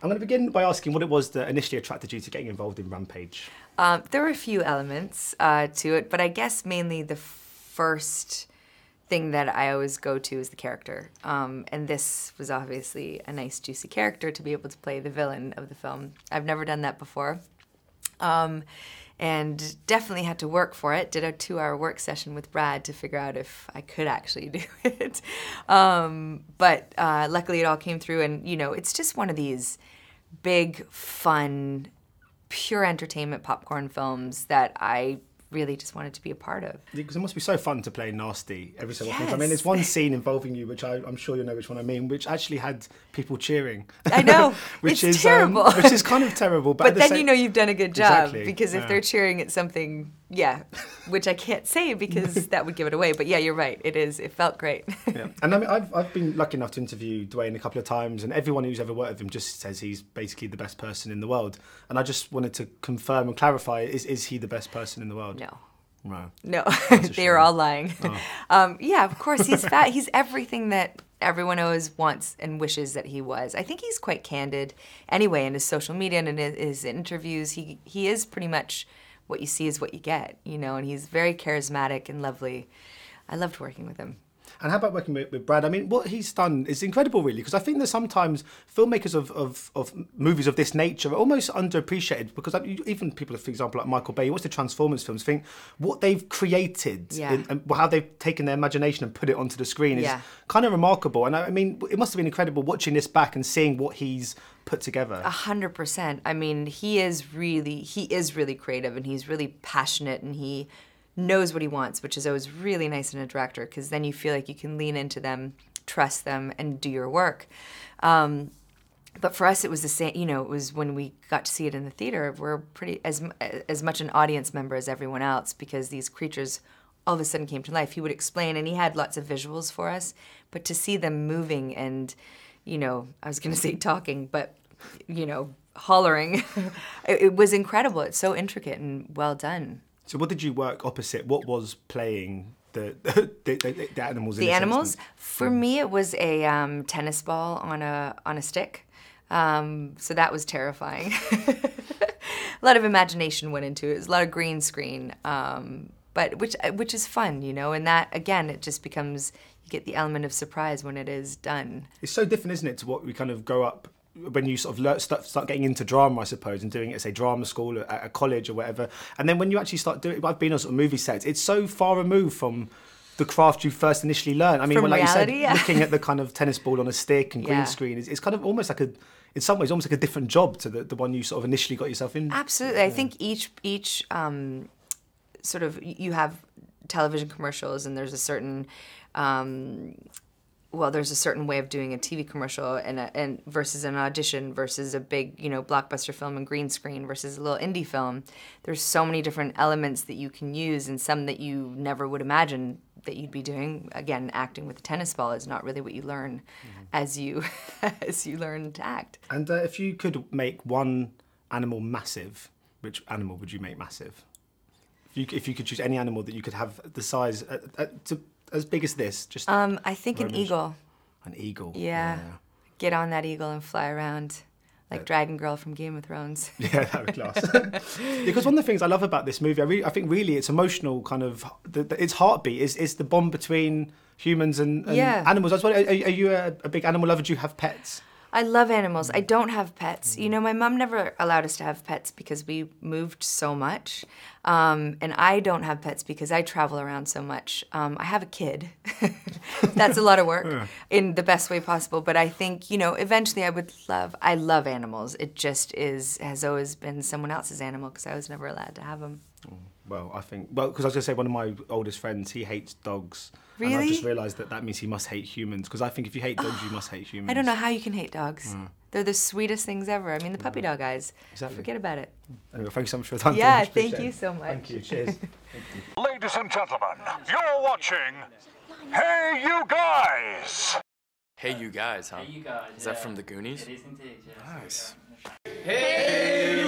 I'm going to begin by asking what it was that initially attracted you to getting involved in Rampage. There were a few elements to it, but I guess mainly the first thing that I always go to is the character. And this was obviously a nice, juicy character to be able to play the villain of the film. I've never done that before. And definitely had to work for it. Did a 2-hour work session with Brad to figure out if I could actually do it. But luckily it all came through, and, you know, it's just one of these big, fun, pure entertainment popcorn films that I really just wanted to be a part of. Because it must be so fun to play nasty every so often. Yes. I mean, there's one scene involving you, which I'm sure you'll know which one I mean, which actually had people cheering. I know. Which it's is terrible. Which is kind of terrible. But then you know you've done a good job. Exactly, because if they're cheering at something, which I can't say because that would give it away. But yeah, you're right. It felt great. Yeah. And I mean, I've been lucky enough to interview Dwayne a couple of times, and everyone who's ever worked with him just says he's basically the best person in the world. And I just wanted to confirm and clarify, is he the best person in the world? No. Wow. No, they are all lying. Oh. Yeah, of course, he's fat. He's everything that everyone always wants and wishes that he was. I think he's quite candid anyway in his social media and in his interviews. He is pretty much what you see is what you get, you know, and he's very charismatic and lovely. I loved working with him. And how about working with Brad? I mean, what he's done is incredible, really, because I think that sometimes filmmakers of movies of this nature are almost underappreciated, because even people, for example, like Michael Bay, who watch the Transformers films, think what they've created and how they've taken their imagination and put it onto the screen is kind of remarkable. And I mean, it must have been incredible watching this back and seeing what he's put together. 100%. I mean, he is really creative, and he's really passionate, and he knows what he wants, which is always really nice in a director, because then you feel like you can lean into them, trust them, and do your work. But for us, it was the same. You know, it was when we got to see it in the theater, we're pretty as much an audience member as everyone else, because these creatures all of a sudden came to life. He would explain, and he had lots of visuals for us, but to see them moving and, you know, I was going to say talking, but, you know, hollering, it was incredible. It's so intricate and well done. So what did you work opposite? What was playing the animals? The animals? For me, it was a tennis ball on a stick. So that was terrifying. A lot of imagination went into it. It was a lot of green screen, but which is fun, you know. And that, again, it just becomes, you get the element of surprise when it is done. It's so different, isn't it, to what we kind of grow up when you sort of start getting into drama, I suppose, and doing it at, say, drama school at a college or whatever. And then when you actually start doing it, I've been on sort of movie sets, it's so far removed from the craft you first initially learned. I mean, from like reality, you said, looking at the kind of tennis ball on a stick and green screen, it's kind of almost like in some ways, almost like a different job to the one you sort of initially got yourself in. Absolutely. I think each sort of, you have television commercials, and there's a certain there's a certain way of doing a TV commercial and versus an audition versus a big, you know, blockbuster film and green screen versus a little indie film. There's so many different elements that you can use, and some that you never would imagine that you'd be doing. Again, acting with a tennis ball is not really what you learn as you learn to act. And if you could make one animal massive, which animal would you make massive? If you could choose any animal that you could have the size as big as this, just I think an eagle. An eagle. Yeah. Get on that eagle and fly around like Dragon Girl from Game of Thrones. Yeah, that would class. Because one of the things I love about this movie, I think really its emotional kind of its heartbeat is the bond between humans and animals. I was wondering, are you a big animal lover? Do you have pets? I love animals. I don't have pets. You know, my mom never allowed us to have pets because we moved so much. And I don't have pets because I travel around so much. I have a kid. That's a lot of work in the best way possible. But I think, you know, eventually I love animals. It just has always been someone else's animal because I was never allowed to have them. Well, because I was going to say, one of my oldest friends, he hates dogs. Really? And I just realised that means he must hate humans, because I think if you hate dogs, you must hate humans. I don't know how you can hate dogs. They're the sweetest things ever. I mean, the puppy dog eyes. Exactly. Forget about it. Anyway, thank you so much for your time. Yeah, thank you so much. Thank you. Cheers. Thank you. Ladies and gentlemen, you're watching Hey You Guys! Hey You Guys, huh? Hey You Guys. Is that from the Goonies? It is indeed, yes. Nice. Hey